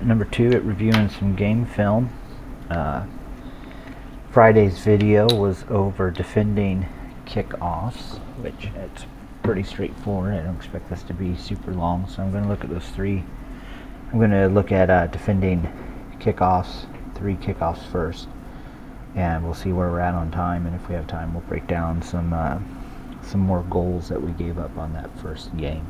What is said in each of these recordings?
attempt number 2 at reviewing some game film. Friday's video was over defending kickoffs, which it's pretty straightforward. I don't expect this to be super long, so I'm going to look at those 3. I'm going to look at defending kickoffs, 3 kickoffs first, and we'll see where we're at on time, and if we have time we'll break down some more goals that we gave up on that first game.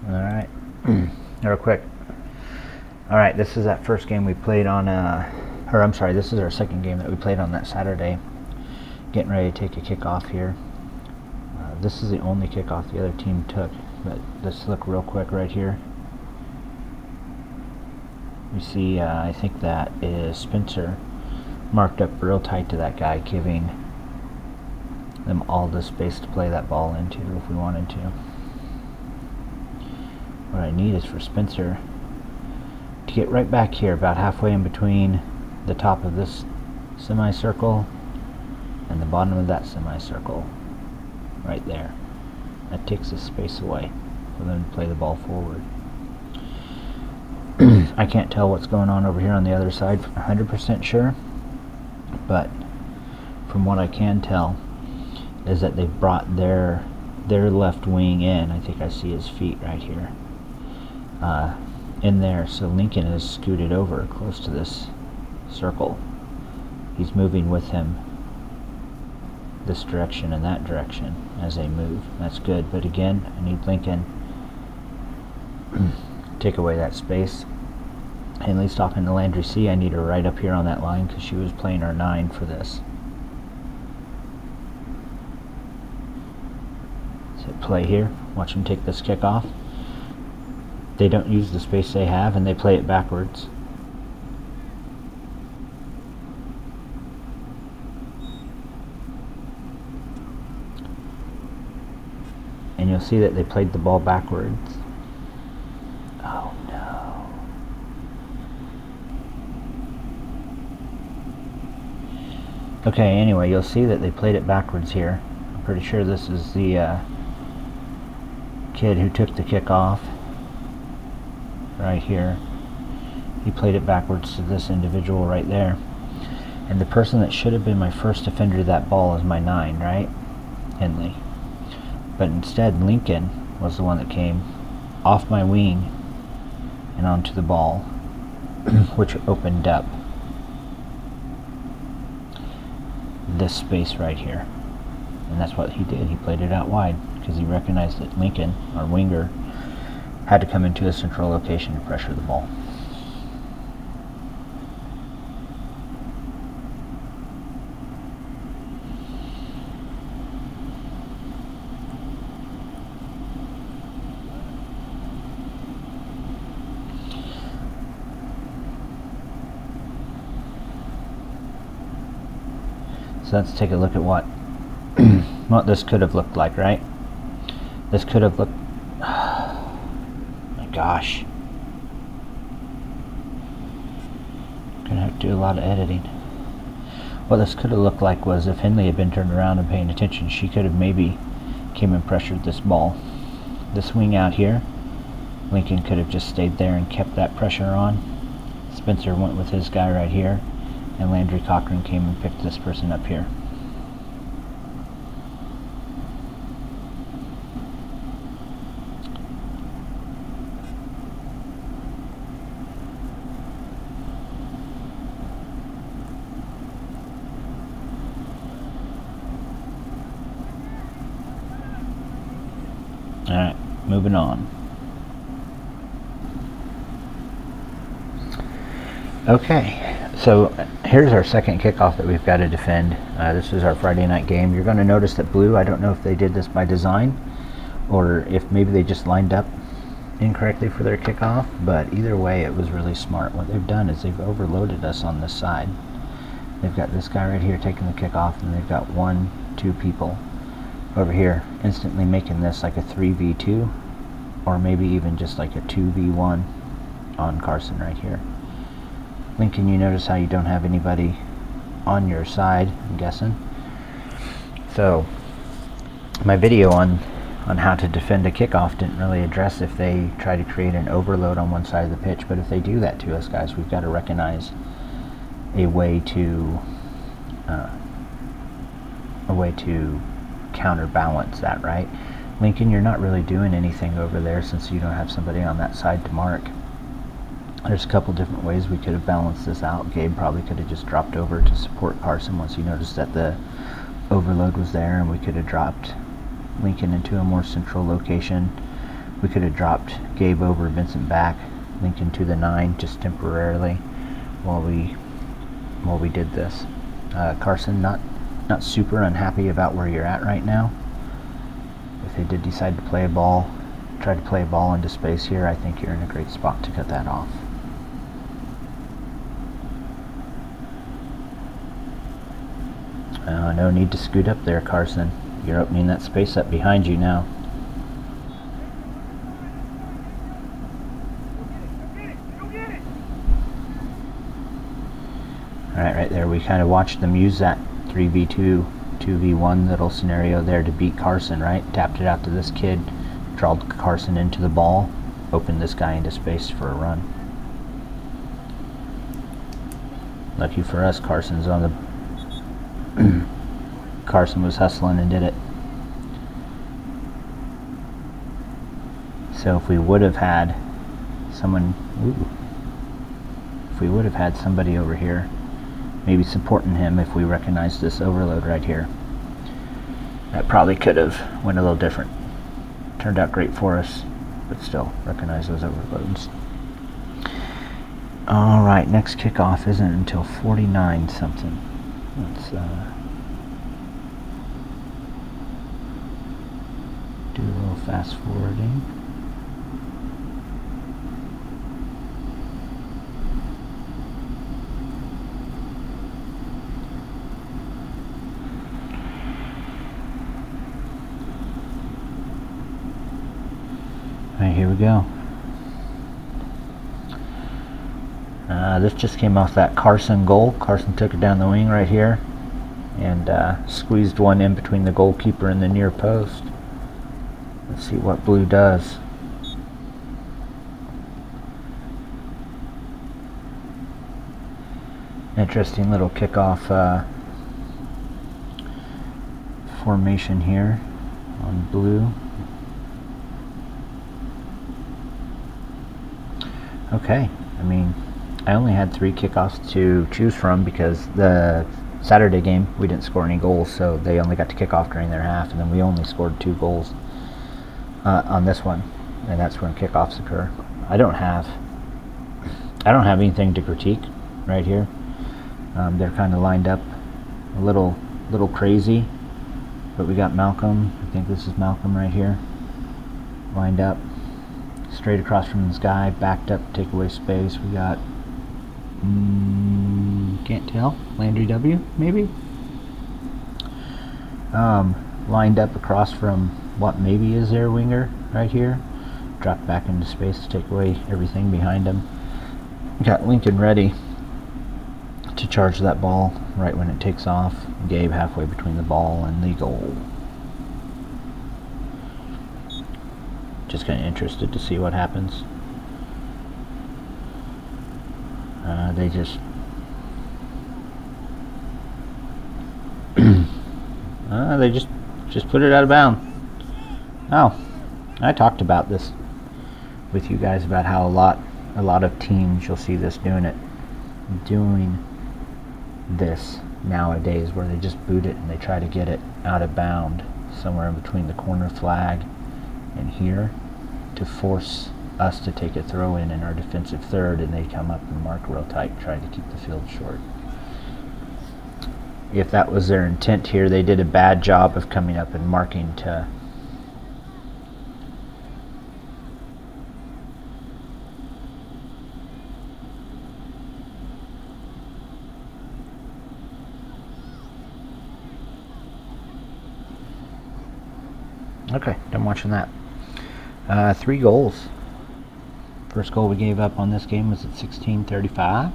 Alright, real quick. Alright, this is that first game we played on, this is our second game that we played on that Saturday. Getting ready to take a kickoff here. This is the only kickoff the other team took, but let's look real quick right here. You see, I think that is Spencer marked up real tight to that guy, giving them all the space to play that ball into if we wanted to. What I need is for Spencer to get right back here, about halfway in between the top of this semicircle and the bottom of that semicircle. Right there. That takes the space away for them to play the ball forward. I can't tell what's going on over here on the other side 100% sure, but from what I can tell is that they've brought their left wing in. I think I see his feet right here. In there, so Lincoln is scooted over close to this circle. He's moving with him this direction and that direction as they move. That's good, but again, I need Lincoln take away that space. Henley's talking to Landry C. I need her right up here on that line because she was playing our 9 for this. So play here. Watch them take this kick off. They don't use the space they have and they play it backwards. And you'll see that they played the ball backwards. Oh no. Okay, anyway, you'll see that they played it backwards here. I'm pretty sure this is the kid who took the kick off. Right here. He played it backwards to this individual right there. And the person that should have been my first defender to that ball is my 9, right? Henley. But instead, Lincoln was the one that came off my wing and onto the ball, which opened up this space right here. And that's what he did. He played it out wide because he recognized that Lincoln, our winger, had to come into a central location to pressure the ball. So let's take a look at what this could have looked like, right? This could have looked... Gosh, gonna have to do a lot of editing. What this could have looked like was if Henley had been turned around and paying attention, she could have maybe came and pressured this ball. This wing out here, Lincoln could have just stayed there and kept that pressure on. Spencer went with his guy right here, and Landry Cochran came and picked this person up here. Alright, moving on. Okay, so here's our second kickoff that we've got to defend. This is our Friday night game. You're going to notice that blue, I don't know if they did this by design or if maybe they just lined up incorrectly for their kickoff, but either way it was really smart. What they've done is they've overloaded us on this side. They've got this guy right here taking the kickoff, and they've got 1-2 people over here instantly making this like a 3v2 or maybe even just like a 2v1 on Carson right here. Lincoln, you notice how you don't have anybody on your side, I'm guessing. So my video on how to defend a kickoff didn't really address if they try to create an overload on one side of the pitch, but if they do that to us, guys, we've got to recognize a way to counterbalance that, right? Lincoln, you're not really doing anything over there since you don't have somebody on that side to mark. There's a couple different ways we could have balanced this out. Gabe probably could have just dropped over to support Carson once he noticed that the overload was there, and we could have dropped Lincoln into a more central location. We could have dropped Gabe over, Vincent back, Lincoln to the 9 just temporarily while we did this. Carson, not super unhappy about where you're at right now. If they did decide to play a ball, try to play a ball into space here, I think you're in a great spot to cut that off. No need to scoot up there, Carson. You're opening that space up behind you now. Alright, right there, we kind of watched them use that 3v2, 2v1 little scenario there to beat Carson, right? Tapped it out to this kid, drawled Carson into the ball, opened this guy into space for a run. Lucky for us, Carson's on the... Carson was hustling and did it. So if we would have had someone... if we would have had somebody over here, maybe supporting him if we recognized this overload right here, that probably could have went a little different. Turned out great for us, but still, recognize those overloads. Alright, next kickoff isn't until 49 something. Let's do a little fast forwarding. Alright, here we go. This just came off that Carson goal. Carson took it down the wing right here and squeezed one in between the goalkeeper and the near post. Let's see what blue does. Interesting little kickoff formation here on blue. Okay, I mean, I only had 3 kickoffs to choose from because the Saturday game we didn't score any goals, so they only got to kick off during their half, and then we only scored 2 goals on this one, and that's when kickoffs occur. I don't have anything to critique right here. They're kind of lined up a little crazy, but we got Malcolm. I think this is Malcolm right here, lined up straight across from this guy, backed up, take away space. We got can't tell, Landry W maybe, lined up across from what maybe is their winger right here, dropped back into space to take away everything behind him. Got Lincoln ready to charge that ball right when it takes off. Gabe halfway between the ball and the goal. Just kind of interested to see what happens. They just they just put it out of bounds. Oh, I talked about this with you guys about how a lot of teams, you'll see this doing this nowadays, where they just boot it and they try to get it out of bound somewhere in between the corner flag and here to force us to take a throw in our defensive third, and they come up and mark real tight, trying to keep the field short. If that was their intent here, they did a bad job of coming up and marking to okay, done watching that. 3 goals. First goal we gave up on this game was at 16:35.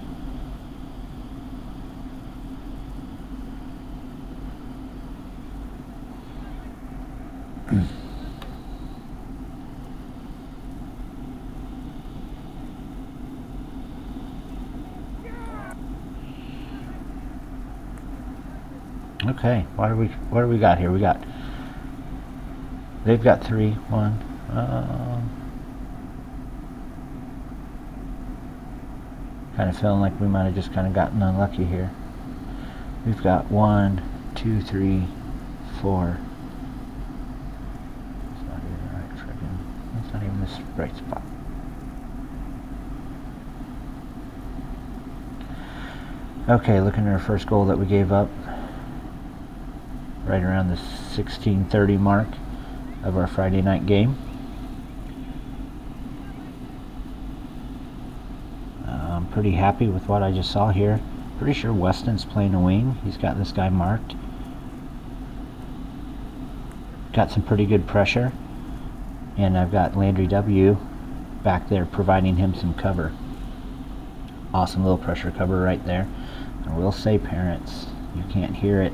Okay, what do we got here? They've got 3-1. Kind of feeling like we might have just kind of gotten unlucky here. We've got 1, 2, 3, 4. It's not even the right friggin'. It's not even this right spot. Okay, looking at our first goal that we gave up, right around the 16:30 mark of our Friday night game. I'm pretty happy with what I just saw here. Pretty sure Weston's playing a wing. He's got this guy marked. Got some pretty good pressure. And I've got Landry W. back there providing him some cover. Awesome little pressure cover right there. I will say, parents, you can't hear it.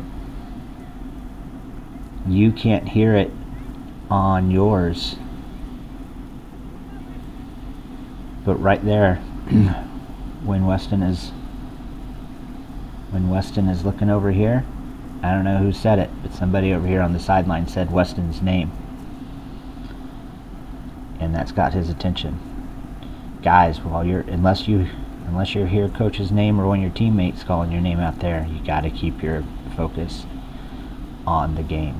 You can't hear it on yours. But right there, when Weston is looking over here, I don't know who said it, but somebody over here on the sideline said Weston's name. And that's got his attention. Guys, unless you hear coach's name or one of your teammates calling your name out there, you got to keep your focus on the game.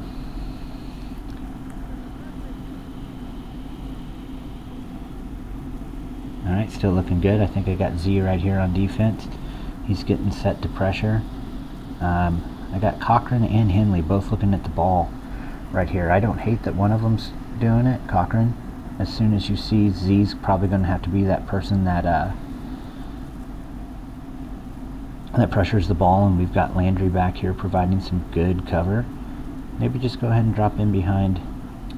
Alright, still looking good. I think I got Z right here on defense. He's getting set to pressure. I got Cochran and Henley both looking at the ball right here. I don't hate that one of them's doing it, Cochran. As soon as you see Z's probably going to have to be that person that pressures the ball, and we've got Landry back here providing some good cover. Maybe just go ahead and drop in behind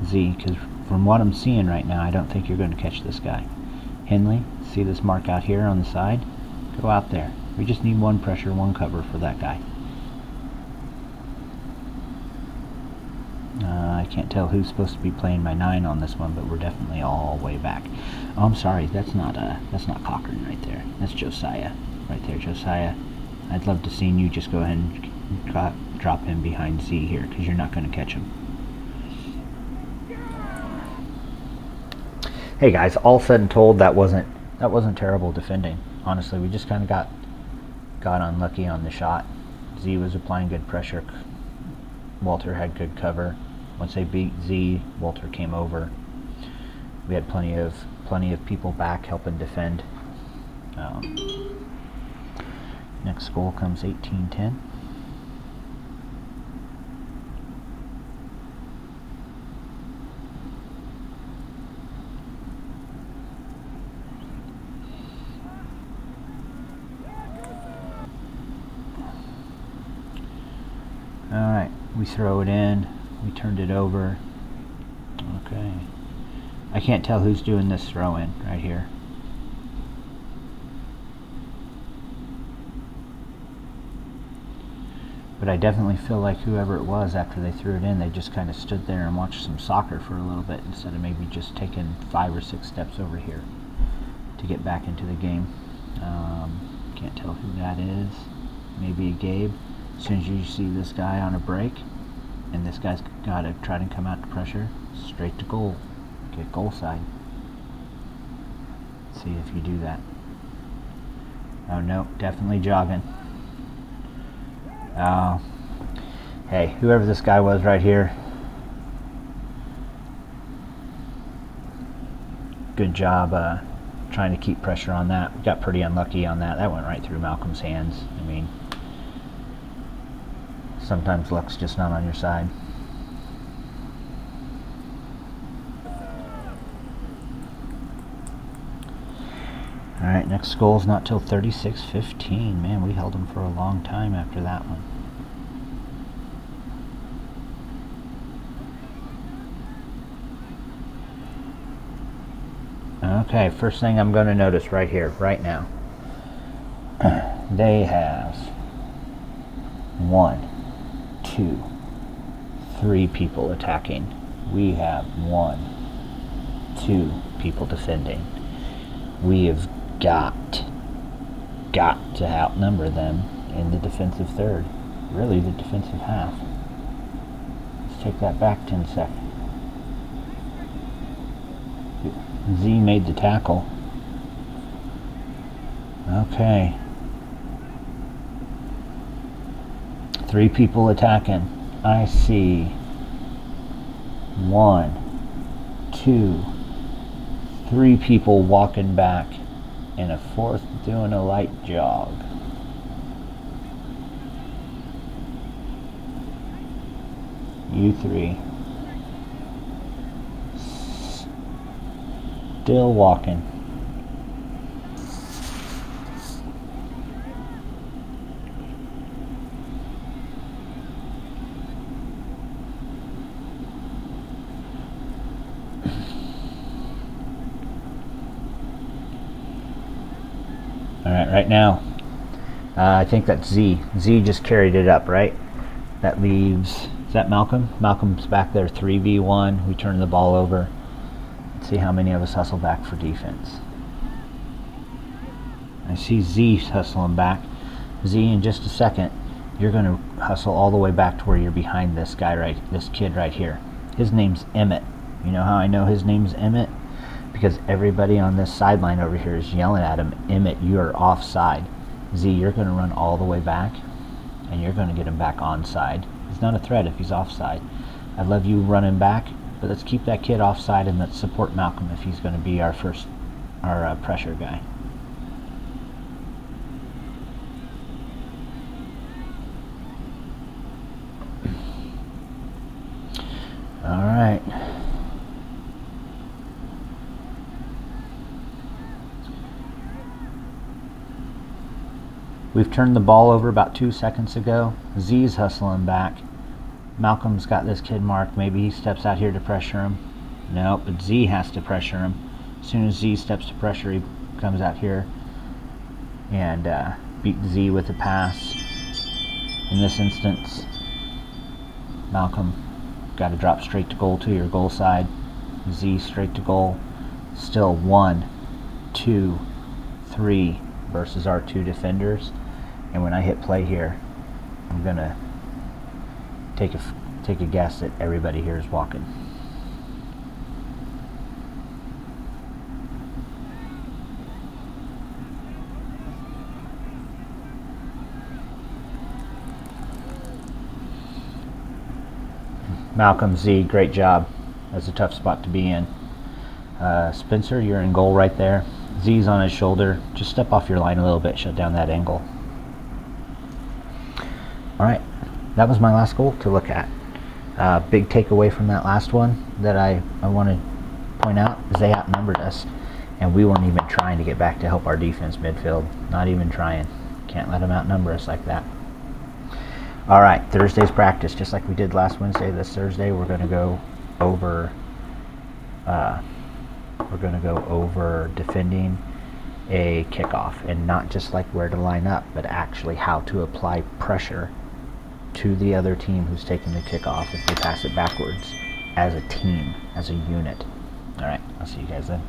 Z, because from what I'm seeing right now, I don't think you're going to catch this guy. Henley, see this mark out here on the side? Go out there. We just need one pressure, one cover for that guy. I can't tell who's supposed to be playing my 9 on this one, but we're definitely all way back. Oh, I'm sorry, that's not Cochran right there. That's Josiah right there. Josiah, I'd love to see you just go ahead and drop him behind Z here, because you're not going to catch him. Hey guys, all said and told, that wasn't terrible defending. Honestly, we just kind of got unlucky on the shot. Z was applying good pressure. Walter had good cover. Once they beat Z, Walter came over. We had plenty of people back helping defend. Next goal comes 18-10. Alright, we throw it in, we turned it over. Okay. I can't tell who's doing this throw in right here. But I definitely feel like whoever it was, after they threw it in, they just kind of stood there and watched some soccer for a little bit instead of maybe just taking 5 or 6 steps over here to get back into the game. Can't tell who that is. Maybe Gabe. As soon as you see this guy on a break, and this guy's got to try to come out to pressure, straight to goal. Get goal side. See if you do that. Oh no, definitely jogging. Oh, hey, whoever this guy was right here, good job trying to keep pressure on that. We got pretty unlucky on that. That went right through Malcolm's hands. I mean, sometimes luck's just not on your side. Alright, next goal's not till 36-15. Man, we held them for a long time after that one. Okay, first thing I'm going to notice right here, right now. They have 1, 2, 3 people attacking. We have 1, 2 people defending. We have got to outnumber them in the defensive third. Really, the defensive half. Let's take that back 10 seconds. Z made the tackle. Okay. 3 people attacking. I see 1, 2, 3 people walking back, and a 4th doing a light jog. You 3. Still walking. Alright, right now, I think that's Z. Z just carried it up, right? That leaves, is that Malcolm? Malcolm's back there, 3v1. We turn the ball over. Let's see how many of us hustle back for defense. I see Z hustling back. Z, in just a second, you're going to hustle all the way back to where you're behind this guy, this kid right here. His name's Emmett. You know how I know his name's Emmett? Because everybody on this sideline over here is yelling at him, Emmett, you are offside. Z, you're going to run all the way back, and you're going to get him back onside. He's not a threat if he's offside. I love you running back, but let's keep that kid offside, and let's support Malcolm if he's going to be our pressure guy. All right. We've turned the ball over about 2 seconds ago. Z's hustling back. Malcolm's got this kid marked. Maybe he steps out here to pressure him. No, but Z has to pressure him. As soon as Z steps to pressure, he comes out here and beat Z with a pass. In this instance, Malcolm got to drop straight to goal to your goal side. Z straight to goal. Still 1, 2, 3 versus our 2 defenders. And when I hit play here, I'm gonna take a guess that everybody here is walking. Malcolm, Z, great job. That's a tough spot to be in. Spencer, you're in goal right there. Z's on his shoulder. Just step off your line a little bit, shut down that angle. Alright, that was my last goal to look at. Big takeaway from that last one that I want to point out is they outnumbered us, and we weren't even trying to get back to help our defense midfield. Not even trying. Can't let them outnumber us like that. Alright, Thursday's practice, just like we did last Wednesday. This Thursday we're going to go over defending a kickoff, and not just like where to line up, but actually how to apply pressure to the other team who's taking the kickoff if they pass it backwards, as a team, as a unit. Alright, I'll see you guys then.